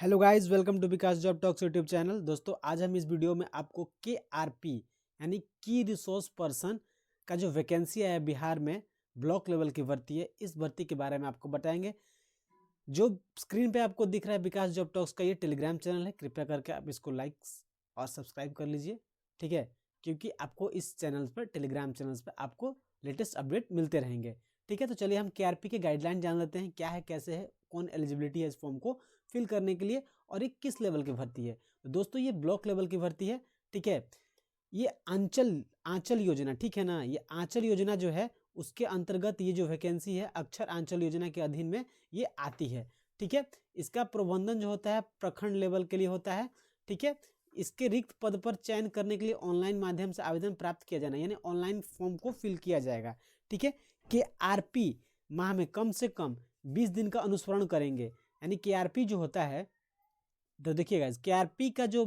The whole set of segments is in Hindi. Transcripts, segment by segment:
Hello guys, welcome to Vikas job talks YouTube channel. दोस्तों, आज हम इस वीडियो में आपको KRP यानी की रिसोर्स पर्सन का जो वैकेंसी है बिहार में ब्लॉक लेवल की भर्ती है, इस भर्ती के बारे में आपको बताएंगे। जो स्क्रीन पे आपको दिख रहा है विकास जॉब टॉक्स का ये टेलीग्राम चैनल है, कृपया करके आप इसको लाइक और सब्सक्राइब कर लीजिए, ठीक है, क्योंकि आपको इस चैनल पर टेलीग्राम चैनल्स पर आपको लेटेस्ट अपडेट मिलते रहेंगे। ठीक है, तो चलिए हम KRP के गाइडलाइन जान लेते हैं, क्या है, कैसे है, कौन एलिजिबिलिटी है इस फॉर्म को फिल करने के लिए और ये किस लेवल की भर्ती है। तो दोस्तों, ये ब्लॉक लेवल की भर्ती है, ठीक है। ये आंचल आंचल योजना, ठीक है ना, ये आंचल योजना जो है उसके अंतर्गत ये जो वैकेंसी है अक्षर आंचल योजना के अधीन में ये आती है, ठीक है। इसका प्रबंधन जो होता है प्रखंड लेवल के लिए होता है, ठीक है। इसके रिक्त पद पर चयन करने के लिए ऑनलाइन माध्यम से आवेदन प्राप्त किया जाना, यानी ऑनलाइन फॉर्म को फिल किया जाएगा, ठीक है। KRP माह में कम से कम 20 दिन का अनुसरण करेंगे, यानी KRP जो होता है, तो देखिएगा KRP का जो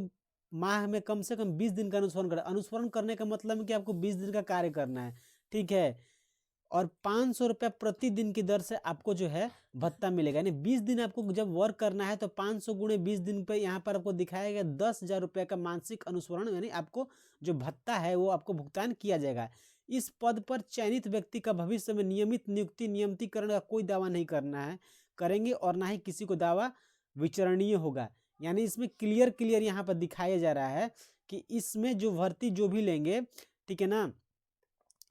माह में कम से कम 20 दिन का अनुसरण करने का मतलब है कि आपको 20 दिन का कार्य करना है, ठीक है। और 500 रुपया प्रतिदिन की दर से आपको जो है भत्ता मिलेगा, यानी 20 दिन आपको जब वर्क करना है तो 500 गुणे 20 दिन पे यहाँ पर आपको दिखाया गया 10,000 रुपये का मानसिक अनुसरण, यानी आपको जो भत्ता है वो आपको भुगतान किया जाएगा। इस पद पर चयनित व्यक्ति का भविष्य में नियमित नियुक्ति नियमितीकरण का कोई दावा नहीं करना है, करेंगे, और ना ही किसी को दावा विचरणीय होगा। यानी इसमें क्लियर यहाँ पर दिखाया जा रहा है कि इसमें जो भर्ती जो भी लेंगे, ठीक है ना,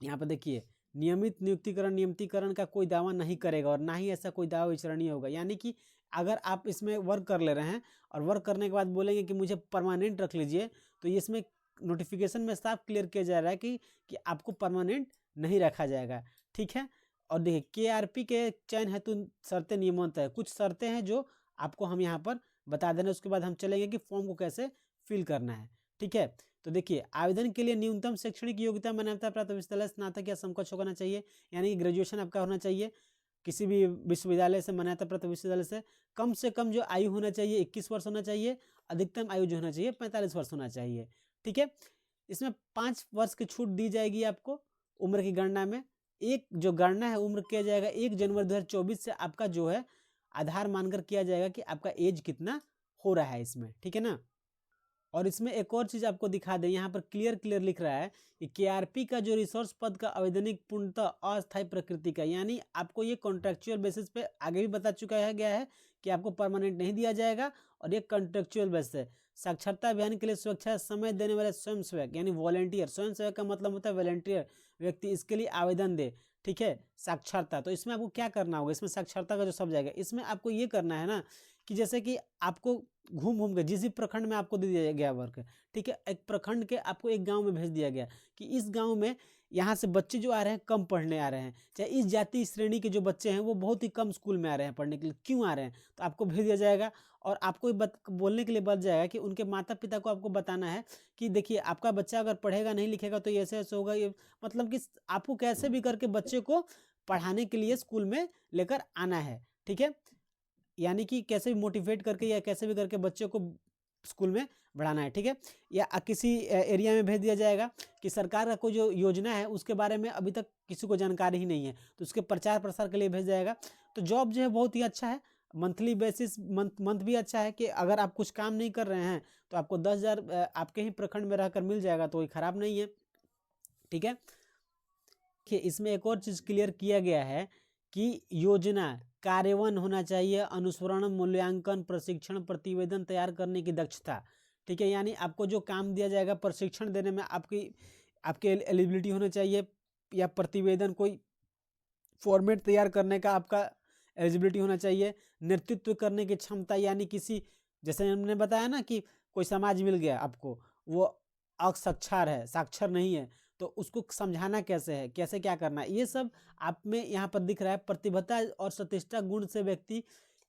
यहाँ पर देखिए नियमितीकरण का कोई दावा नहीं करेगा और ना ही ऐसा कोई दावा विचरणीय होगा। यानी कि अगर आप इसमें वर्क कर ले रहे हैं और वर्क करने के बाद बोलेंगे कि मुझे परमानेंट रख लीजिए, तो ये इसमें नोटिफिकेशन में साफ क्लियर किया जा रहा है कि आपको परमानेंट नहीं रखा जाएगा, ठीक है। और देखिए KRP के चयन हेतु शर्तें नियमित है, कुछ शर्तें हैं जो आपको हम यहाँ पर बता देना, उसके बाद हम चलेंगे कि फॉर्म को कैसे फिल करना है, ठीक है। तो देखिए, आवेदन के लिए न्यूनतम शैक्षणिक योग्यता मान्यता प्राप्त विश्वविद्यालय स्नातक या समकक्ष होना चाहिए, यानी कि ग्रेजुएशन आपका होना चाहिए किसी भी विश्वविद्यालय से, मान्यता प्राप्त विश्वविद्यालय से कम जो आयु होना चाहिए 21 वर्ष होना चाहिए, अधिकतम आयु जो होना चाहिए 45 वर्ष होना चाहिए, ठीक है। इसमें 5 वर्ष की छूट दी जाएगी आपको उम्र की गणना में। एक जो गणना है उम्र किया जाएगा 1 जनवरी 2024 से, आपका जो है आधार मानकर किया जाएगा कि आपका एज कितना हो रहा है इसमें, ठीक है ना। और इसमें एक और चीज आपको दिखा दें, यहाँ पर क्लियर लिख रहा है कि KRP का जो रिसोर्स पद का आवेदनिक पूर्णतः अस्थायी प्रकृति का, यानी आपको ये कॉन्ट्रेक्चुअल बेसिस पे आगे भी बता चुका है गया है कि आपको परमानेंट नहीं दिया जाएगा, और ये कॉन्ट्रेक्चुअल बेसिस है। साक्षरता अभियान के लिए स्वेच्छा समय देने वाले स्वयंसेवक यानी वॉलेंटियर, स्वयंसेवक का मतलब होता है वॉलेंटियर व्यक्ति, इसके लिए आवेदन दे, ठीक है। साक्षरता, तो इसमें आपको क्या करना होगा, इसमें साक्षरता का जो सब जाएगा, इसमें आपको ये करना है ना कि जैसे कि आपको घूम के जिस भी प्रखंड में आपको दे दिया गया वर्क, ठीक है, एक प्रखंड के आपको एक गांव में भेज दिया गया कि इस गांव में यहाँ से बच्चे जो आ रहे हैं कम पढ़ने आ रहे हैं, चाहे इस जाति श्रेणी के जो बच्चे हैं वो बहुत ही कम स्कूल में आ रहे हैं पढ़ने के लिए, क्यों आ रहे हैं, तो आपको भेज दिया जाएगा। और आपको बोलने के लिए बच जाएगा कि उनके माता पिता को आपको बताना है कि देखिए आपका बच्चा अगर पढ़ेगा नहीं लिखेगा तो ऐसे ऐसे होगा, ये मतलब कि आपको कैसे भी करके बच्चे को पढ़ाने के लिए स्कूल में लेकर आना है, ठीक है। यानी कि कैसे भी मोटिवेट करके या कैसे भी करके बच्चे को स्कूल में बढ़ाना है, ठीक है। या किसी एरिया में भेज दिया जाएगा कि सरकार का कोई जो योजना है उसके बारे में अभी तक किसी को जानकारी ही नहीं है, तो उसके प्रचार प्रसार के लिए भेज जाएगा। तो जॉब जो है बहुत ही अच्छा है, मंथली बेसिस, मंथ भी अच्छा है कि अगर आप कुछ काम नहीं कर रहे हैं तो आपको 10,000 आपके ही प्रखंड में रहकर मिल जाएगा, तो ये खराब नहीं है, ठीक है। कि इसमें एक और चीज क्लियर किया गया है कि योजना कार्यान्वयन होना चाहिए, अनुसरण, मूल्यांकन, प्रशिक्षण, प्रतिवेदन तैयार करने की दक्षता, ठीक है। यानी आपको जो काम दिया जाएगा प्रशिक्षण देने में आपकी एलिजिबिलिटी होना चाहिए, या प्रतिवेदन कोई फॉर्मेट तैयार करने का आपका एलिजिबिलिटी होना चाहिए, नेतृत्व करने की क्षमता, यानी किसी, जैसे हमने बताया ना कि कोई समाज मिल गया आपको, वो असाक्षर है, साक्षर नहीं है, तो उसको समझाना कैसे है, कैसे क्या करना है, ये सब आप में यहाँ पर दिख रहा है। प्रतिबद्धता और प्रतिष्ठा गुण से व्यक्ति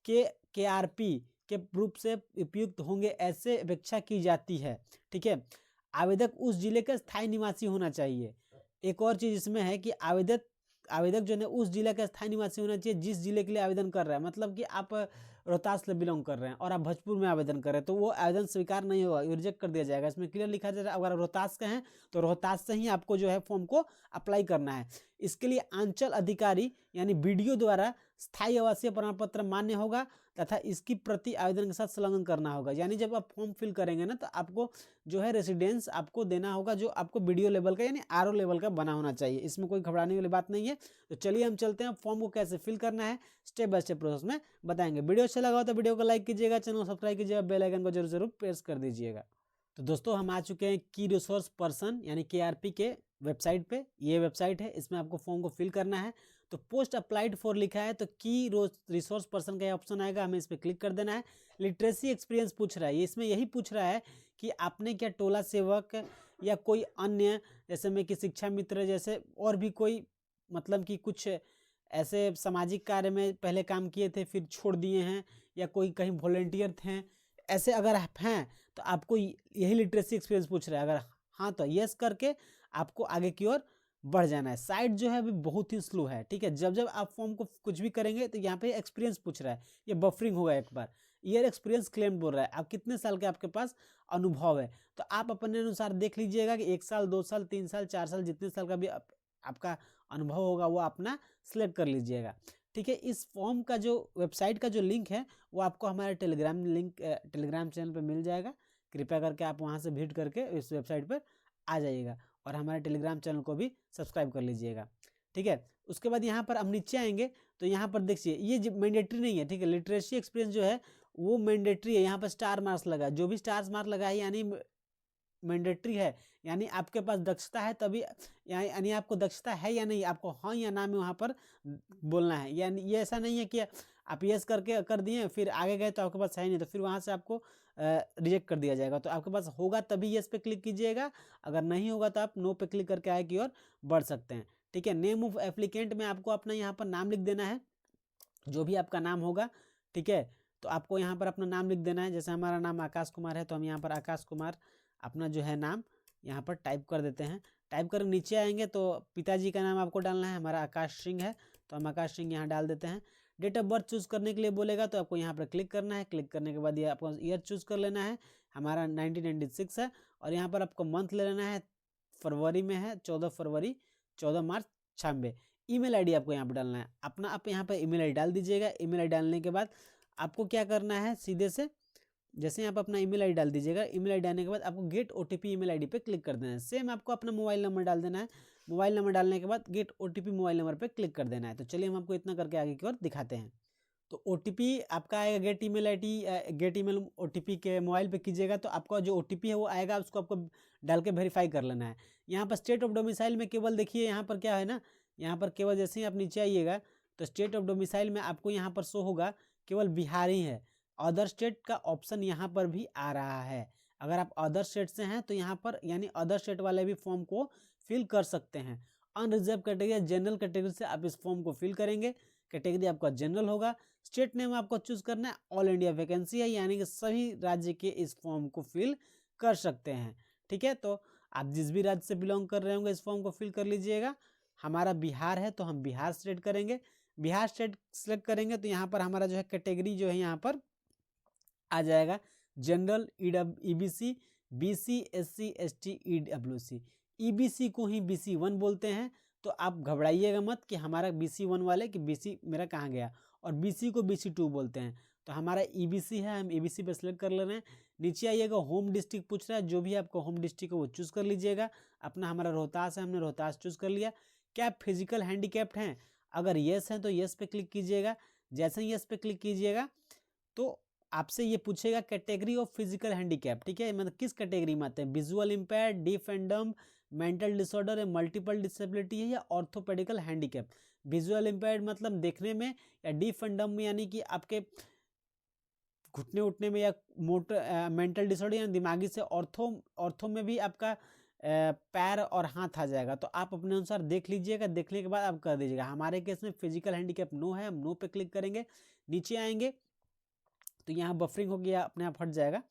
के KRP के रूप से उपयुक्त होंगे ऐसे अपेक्षा की जाती है, ठीक है। आवेदक उस जिले का स्थायी निवासी होना चाहिए। एक और चीज इसमें है कि आवेदक जो है उस जिले का स्थायी निवासी होना चाहिए जिस जिले के लिए आवेदन कर रहा है, मतलब कि आप रोहतास से बिलोंग कर रहे हैं और आप भोजपुर में आवेदन कर रहे हैं, तो वो आवेदन स्वीकार नहीं होगा, रिजेक्ट कर दिया जाएगा। इसमें क्लियर लिखा जा रहा है अगर रोहतास का है तो रोहतास से ही आपको जो है फॉर्म को अप्लाई करना है। इसके लिए अंचल अधिकारी यानी बीडीओ द्वारा स्थायी आवासीय प्रमाण पत्र मान्य होगा तथा इसकी प्रति आवेदन के साथ संलग्न करना होगा। यानी जब आप फॉर्म फिल करेंगे ना तो आपको जो है रेसिडेंस आपको देना होगा, जो आपको बीडीओ लेवल का यानी आरओ लेवल का बना होना चाहिए। इसमें कोई घबराने वाली बात नहीं है। तो चलिए हम चलते हैं, फॉर्म को कैसे फिल करना है स्टेप बाय स्टेप प्रोसेस में बताएंगे। वीडियो अच्छा लगा हो तो वीडियो को लाइक कीजिएगा, चैनल को सब्सक्राइब कीजिएगा, बेल आइकन को जरूर जरूर प्रेस कर दीजिएगा। तो दोस्तों हम आ चुके हैं की रिसोर्स पर्सन यानी KRP के वेबसाइट पे। ये वेबसाइट है, इसमें आपको फॉर्म को फिल करना है। तो पोस्ट अप्लाइड फॉर लिखा है तो की रिसोर्स पर्सन का ऑप्शन आएगा, हमें इस पर क्लिक कर देना है। लिटरेसी एक्सपीरियंस पूछ रहा है, इसमें यही पूछ रहा है कि आपने क्या टोला सेवक या कोई अन्य जैसे में कि शिक्षा मित्र जैसे और भी कोई मतलब कि कुछ ऐसे सामाजिक कार्य में पहले काम किए थे फिर छोड़ दिए हैं, या कोई कहीं वॉलेंटियर थे, ऐसे अगर आप हैं तो आपको यही लिटरेसी एक्सपीरियंस पूछ रहा है। अगर हाँ तो यस करके आपको आगे की ओर बढ़ जाना है। साइट जो है अभी बहुत ही स्लो है, ठीक है। जब जब आप फॉर्म को कुछ भी करेंगे तो यहाँ पे एक्सपीरियंस पूछ रहा है, ये बफरिंग होगा एक बार। ईयर एक्सपीरियंस क्लेम बोल रहा है, आप कितने साल के आपके पास अनुभव है। तो आप अपने अनुसार देख लीजिएगा कि 1 साल 2 साल 3 साल 4 साल जितने साल का भी आपका अनुभव होगा वो अपना सिलेक्ट कर लीजिएगा, ठीक है। इस फॉर्म का जो वेबसाइट का जो लिंक है वो आपको हमारे टेलीग्राम चैनल पर मिल जाएगा। कृपया करके आप वहाँ से विजिट करके इस वेबसाइट पर आ जाइएगा और हमारे टेलीग्राम चैनल को भी सब्सक्राइब कर लीजिएगा, ठीक है। उसके बाद यहाँ पर हम नीचे आएंगे तो यहाँ पर देखिए ये मैंडेटरी नहीं है, ठीक है। लिटरेसी एक्सपीरियंस जो है वो मैंडेटरी है। यहाँ पर स्टार मार्क्स लगा, जो भी स्टार मार्क्स लगा है यानी मैंडेटरी है, यानी आपके पास दक्षता है तभी, यानी आपको दक्षता है या नहीं, आपको हाँ या ना में वहाँ पर बोलना है। यानी ये ऐसा नहीं है कि आप यस करके कर दिए फिर आगे गए तो आपके पास है नहीं तो फिर वहाँ से आपको रिजेक्ट कर दिया जाएगा। तो आपके पास होगा तभी यस पे क्लिक कीजिएगा, अगर नहीं होगा तो आप नो पे क्लिक करके आगे की ओर बढ़ सकते हैं, ठीक है। नेम ऑफ एप्लीकेंट में आपको अपना यहाँ पर नाम लिख देना है, जो भी आपका नाम होगा, ठीक है। तो आपको यहाँ पर अपना नाम लिख देना है। जैसे हमारा नाम आकाश कुमार है तो हम यहाँ पर आकाश कुमार अपना जो है नाम यहाँ पर टाइप कर देते हैं। टाइप कर नीचे आएंगे तो पिताजी का नाम आपको डालना है, हमारा आकाश सिंह है तो हम आकाश सिंह यहाँ डाल देते हैं। डेट ऑफ बर्थ चूज़ करने के लिए बोलेगा तो आपको यहाँ पर क्लिक करना है। क्लिक करने के बाद ये आपको ईयर चूज़ कर लेना है, हमारा 1996 है। और यहाँ पर आपको मंथ ले लेना है, फरवरी में है 14 फरवरी 14 मार्च 96। ईमेल आईडी आपको यहाँ पर डालना है अपना, आप यहाँ पर ईमेल आईडी डाल दीजिएगा। ईमेल आईडी डालने के बाद आपको क्या करना है, सीधे से जैसे आप अपना ईमेल आईडी डाल दीजिएगा, ईमेल आईडी डालने के बाद आपको गेट ओटीपी ईमेल आईडी पे क्लिक कर देना है। सेम आपको अपना मोबाइल नंबर डाल देना है। मोबाइल नंबर डालने के बाद गेट ओटीपी मोबाइल नंबर पे क्लिक कर देना है। तो चलिए हम आपको इतना करके आगे की ओर दिखाते हैं। तो ओटीपी आपका आएगा गेट ईमेल ओटीपी के मोबाइल पे कीजिएगा तो आपका जो ओटीपी है वो आएगा, उसको आपको डाल के वेरीफाई कर लेना है। यहाँ पर स्टेट ऑफ डोमिसाइल में केवल देखिए यहाँ पर क्या है ना, यहाँ पर केवल जैसे ही आप नीचे आइएगा तो स्टेट ऑफ डोमिसाइल में आपको यहाँ पर शो होगा केवल बिहार ही है। अदर स्टेट का ऑप्शन यहाँ पर भी आ रहा है। अगर आप अदर स्टेट से हैं तो यहाँ पर यानी अदर स्टेट वाले भी फॉर्म को फिल कर सकते हैं। अनरिजर्व कैटेगरी जनरल कैटेगरी से आप इस फॉर्म को फिल करेंगे। कैटेगरी आपका जनरल होगा। स्टेट नेम आपको चूज करना है, ऑल इंडिया वैकेंसी है यानी कि सभी राज्य के इस फॉर्म को फिल कर सकते हैं, ठीक है। तो आप जिस भी राज्य से बिलोंग कर रहे होंगे इस फॉर्म को फिल कर लीजिएगा। हमारा बिहार है तो हम बिहार स्टेट करेंगे। बिहार स्टेट सेलेक्ट करेंगे तो यहाँ पर हमारा जो है कैटेगरी जो है यहाँ पर आ जाएगा general, EBC, BC, SC, ST, EWC. EBC को ही BC1 बोलते हैं। तो आप घबराइएगा मत कि हमारा BC1 वाले कि BC मेरा कहाँ गया, और BC को BC2 बोलते हैं। तो हमारा EBC है, हम EBC पे सेलेक्ट कर ले रहे हैं। नीचे आइएगा, होम डिस्ट्रिक्ट पूछ रहा है, जो भी आपको होम डिस्ट्रिक्ट है वो चूज़ कर लीजिएगा। अपना हमारा रोहतास है, हमने रोहतास चूज़ कर लिया। क्या आप फिजिकल हैंडीकैप्ड हैं? अगर येस है तो येस पे क्लिक कीजिएगा। जैसे ही येस पे क्लिक कीजिएगा तो आपसे ये पूछेगा कैटेगरी ऑफ फिजिकल हैंडीकैप, ठीक है। मतलब किस कैटेगरी में आते हैं, visual impaired, deaf and dumb, mental disorder है, मल्टीपल डिसेबिलिटी है या ऑर्थोपेडिकल हैंडीकैप। विजुअल इम्पेयर्ड मतलब देखने में, या डीफ एंड डम्ब में यानी कि आपके घुटने उठने में, या मोटर मेंटल डिसऑर्डर यानी दिमागी से, ऑर्थो में भी आपका पैर और हाथ आ जाएगा। तो आप अपने अनुसार देख लीजिएगा, देखने के बाद आप कर दीजिएगा। हमारे केस में फिजिकल हैंडीकैप नो है, हम नो पे क्लिक करेंगे। नीचे आएंगे तो यहाँ बफरिंग हो गया, अपने आप हट जाएगा।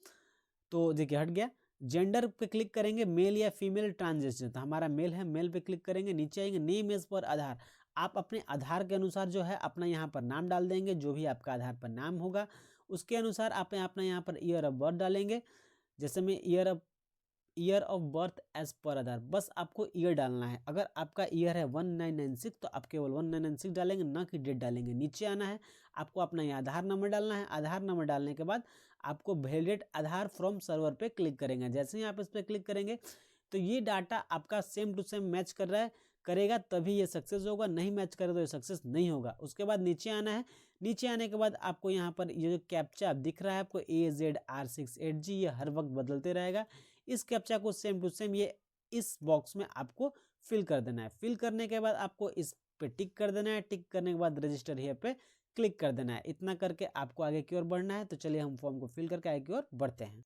तो देखिए हट गया। जेंडर पे क्लिक करेंगे, मेल या फीमेल ट्रांसजेंडर, तो हमारा मेल है, मेल पे क्लिक करेंगे। नीचे आएंगे, नेम एज पर आधार, आप अपने आधार के अनुसार जो है अपना यहाँ पर नाम डाल देंगे, जो भी आपका आधार पर नाम होगा उसके अनुसार आप अपना यहाँ पर ईयर ऑफ बर्थ डालेंगे। जैसे मैं year of year of birth age पर आधार, बस आपको ईयर डालना है। अगर आपका ईयर है 1996 तो आप केवल 1996 डालेंगे, ना कि डेट डालेंगे। नीचे आना है, आपको अपना ये आधार नंबर डालना है। आधार नंबर डालने के बाद आपको वैलिडेट आधार फ्रॉम सर्वर पे क्लिक करेंगे। जैसे ही आप इस पर क्लिक करेंगे तो ये डाटा आपका सेम टू सेम मैच कर रहा है, करेगा तभी ये सक्सेस होगा, नहीं मैच करे तो ये सक्सेस नहीं होगा। उसके बाद नीचे आना है। नीचे आने के बाद आपको यहाँ पर ये जो कैप्चा दिख रहा है आपको AZR68G, ये हर वक्त बदलते रहेगा। इस कैप्चा को सेम टू सेम ये इस बॉक्स में आपको फिल कर देना है। फिल करने के बाद आपको इस पे टिक कर देना है। टिक करने के बाद रजिस्टर हियर पे क्लिक कर देना है। इतना करके आपको आगे की ओर बढ़ना है। तो चलिए हम फॉर्म को फिल करके आगे की ओर बढ़ते हैं।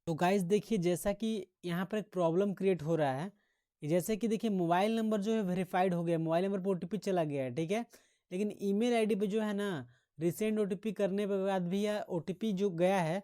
तो गाइज देखिए, जैसा कि यहाँ पर एक प्रॉब्लम क्रिएट हो रहा है। जैसे कि देखिए, मोबाइल नंबर जो है वेरीफाइड हो गया, मोबाइल नंबर पर OTP चला गया है, ठीक है। लेकिन ईमेल आईडी पे जो है ना, रिसेंट OTP करने के बाद भी यह OTP जो गया है,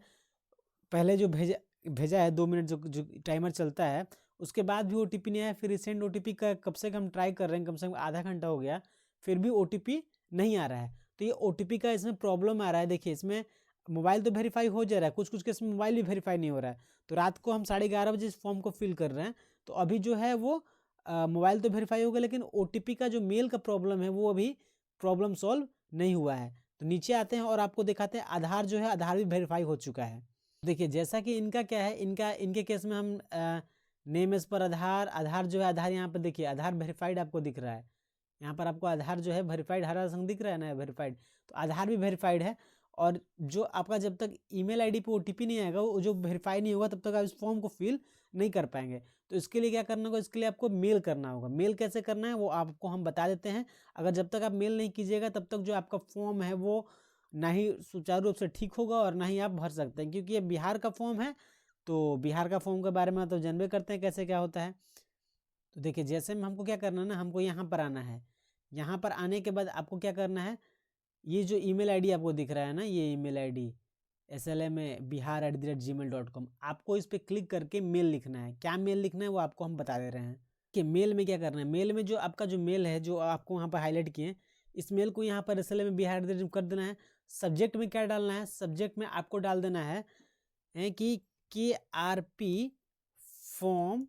पहले जो भेजा है 2 मिनट जो टाइमर चलता है, उसके बाद भी OTP नहीं आया। फिर रिसेंट OTP का कब से कम ट्राई कर रहे हैं, कम से कम आधा घंटा हो गया, फिर भी OTP नहीं आ रहा है। तो ये OTP का इसमें प्रॉब्लम आ रहा है। देखिए, इसमें मोबाइल तो वेरीफाई हो जा रहा है, कुछ कुछ केस में मोबाइल भी वेरीफाई नहीं हो रहा है। तो रात को हम 11:30 बजे इस फॉर्म को फिल कर रहे हैं, तो अभी जो है वो मोबाइल तो वेरीफाई होगा, लेकिन OTP का जो मेल का प्रॉब्लम है वो अभी प्रॉब्लम सॉल्व नहीं हुआ है। तो नीचे आते हैं और आपको दिखाते हैं आधार जो है, आधार भी वेरीफाई हो चुका है। देखिए, जैसा कि इनका क्या है, इनके केस में हम नेम एज पर आधार, आधार जो है, आधार यहाँ पर देखिए आधार वेरीफाइड आपको दिख रहा है। यहाँ पर आपको आधार जो है वेरीफाइड हरा संग दिख रहा है ना, वेरीफाइड, तो आधार भी वेरीफाइड है। और जो आपका जब तक ईमेल आईडी पे OTP नहीं आएगा, वो जो वेरीफाई नहीं होगा, तब तक आप इस फॉर्म को फिल नहीं कर पाएंगे। तो इसके लिए क्या करना होगा, इसके लिए आपको मेल करना होगा। मेल कैसे करना है वो आपको हम बता देते हैं। अगर जब तक आप मेल नहीं कीजिएगा तब तक जो आपका फॉर्म है वो ना ही सुचारू रूप से ठीक होगा और ना ही आप भर सकते हैं, क्योंकि ये बिहार का फॉर्म है। तो बिहार का फॉर्म के बारे में तो जानबे करते हैं कैसे क्या होता है। तो देखिए, जैसे में हमको क्या करना है ना, हमको यहाँ पर आना है। यहाँ पर आने के बाद आपको क्या करना है, ये जो ईमेल आईडी आपको दिख रहा है ना, ये ईमेल आईडी SLM@bihar@gmail.com, आपको इस पर क्लिक करके मेल लिखना है। क्या मेल लिखना है वो आपको हम बता दे रहे हैं कि मेल में क्या करना है। मेल में जो आपका जो मेल है, जो आपको वहाँ पर हाईलाइट किए, इस मेल को यहाँ पर SLM@bihar कर देना है। सब्जेक्ट में क्या डालना है, सब्जेक्ट में आपको डाल देना है कि KRP फॉर्म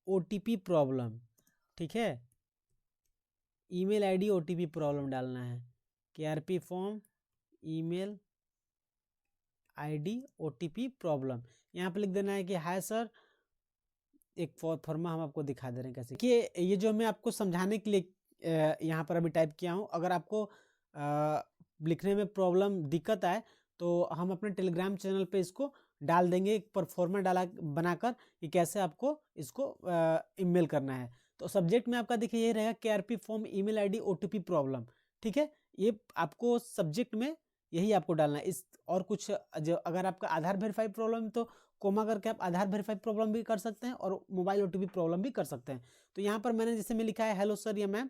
OTP प्रॉब्लम, ठीक है। ईमेल आईडी OTP प्रॉब्लम डालना है। KRP form email ID OTP problem, यहाँ पे लिख देना है कि हाय सर। एक फॉर्मा हम आपको दिखा दे रहे हैं कैसे कि ये जो मैं आपको समझाने के लिए यहाँ पर अभी टाइप किया हूँ। अगर आपको लिखने में प्रॉब्लम दिक्कत आए तो हम अपने टेलीग्राम चैनल पे इसको डाल देंगे, एक परफॉर्मा बनाकर कि कैसे आपको इसको ईमेल करना है। तो सब्जेक्ट में आपका देखिए ये रहेगा KRP form email ID OTP problem, ठीक है। ये आपको सब्जेक्ट में यही आपको डालना है। इस और कुछ जो अगर आपका आधार वेरीफाई प्रॉब्लम तो कोमा करके आप आधार वेरीफाई प्रॉब्लम भी कर सकते हैं और मोबाइल OTP प्रॉब्लम भी कर सकते हैं। तो यहाँ पर मैंने जैसे में लिखा है, हेलो सर या मैम,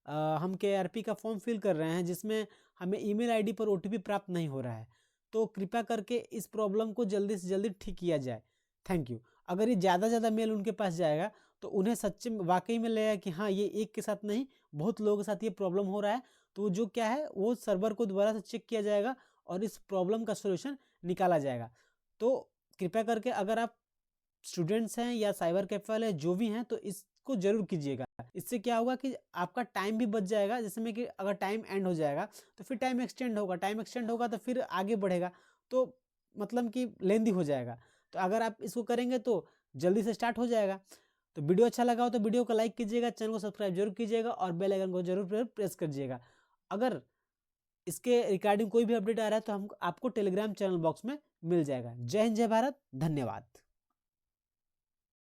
हम KRP का फॉर्म फिल कर रहे हैं जिसमें हमें ईमेल आईडी पर OTP प्राप्त नहीं हो रहा है, तो कृपया करके इस प्रॉब्लम को जल्दी से जल्दी ठीक किया जाए, थैंक यू। अगर ये ज़्यादा मेल उनके पास जाएगा तो उन्हें सच्चे वाकई में लगेगा कि हाँ, ये एक के साथ नहीं, बहुत लोगों के साथ ये प्रॉब्लम हो रहा है। तो जो क्या है, वो सर्वर को दोबारा से चेक किया जाएगा और इस प्रॉब्लम का सोल्यूशन निकाला जाएगा। तो कृपया करके अगर आप स्टूडेंट्स हैं या साइबर कैफे वाले जो भी हैं, तो इसको जरूर कीजिएगा। इससे क्या होगा कि आपका टाइम भी बच जाएगा। जैसे में कि अगर टाइम एंड हो जाएगा तो फिर टाइम एक्सटेंड होगा, टाइम एक्सटेंड होगा तो फिर आगे बढ़ेगा, तो मतलब कि लेंदी हो जाएगा। तो अगर आप इसको करेंगे तो जल्दी से स्टार्ट हो जाएगा। तो वीडियो अच्छा लगा हो तो वीडियो को लाइक कीजिएगा, चैनल को सब्सक्राइब जरूर कीजिएगा और बेल आइकन को जरूर प्रेस कीजिएगा। अगर इसके रिगार्डिंग कोई भी अपडेट आ रहा है तो हम आपको टेलीग्राम चैनल बॉक्स में मिल जाएगा। जय हिंद, जय भारत, धन्यवाद।